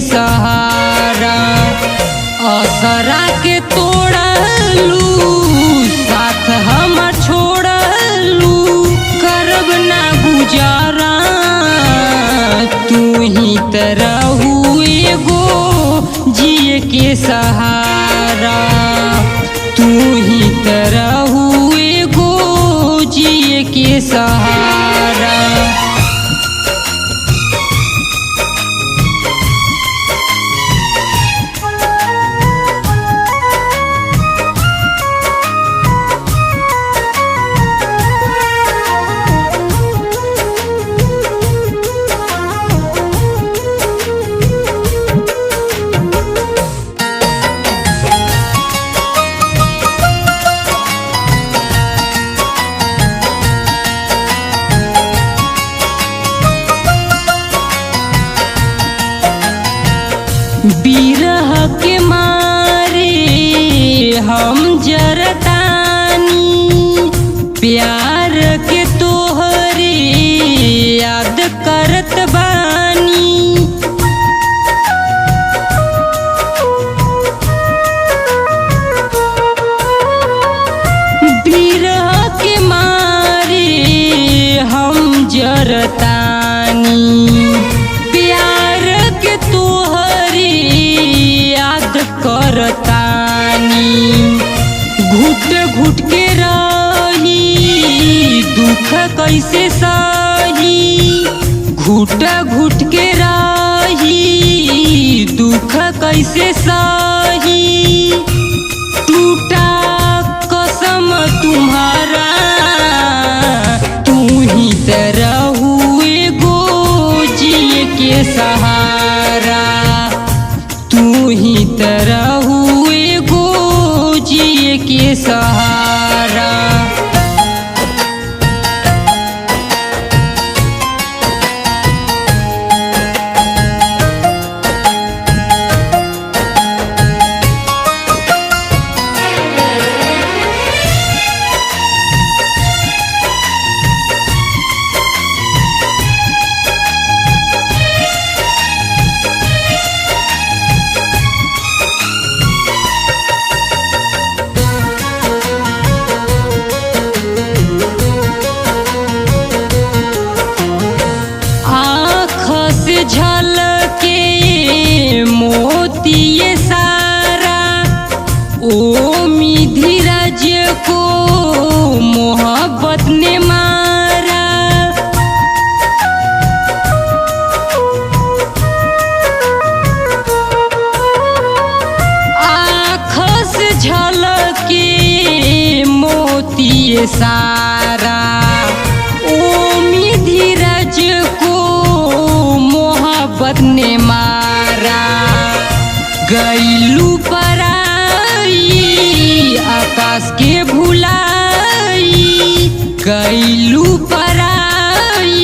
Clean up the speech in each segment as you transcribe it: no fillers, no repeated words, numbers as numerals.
सहारा। असरा के तोड़लू साथ हम छोड़लू, करब ना गुजारा। तू ही तरहू एगो जिए के सहारा। तू ही तरहू एगो जिए के सहारा। बिरह के मारे हम जरतानी, प्यार के तोहरे याद करत बानी। बिरह के मारे हम जरतानी, करतानी। घुट घुट के रही दुख कैसे सही, घुट घुट के रही दुख कैसे सही। टूटा कसम तुम्हारा, तू ही तरहू एगो जिए के सहारा। तू ही तरहू एगो जिए के सहारा। झलके मोती सारा, ओ धीरज को मोहब्बत ने मारा। आँख से झलके मोती सारा, ओ धीरज को मोहब्बत ने मारा। गईलू पराई आकाश के भुलाई, गईलू पराई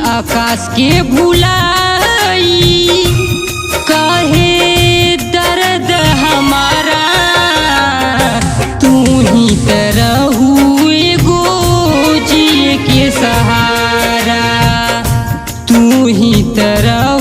आकाश के भुलाई। कहे दर्द हमारा, तू ही तरहू एगो जिए के सहारा। तू ही तरह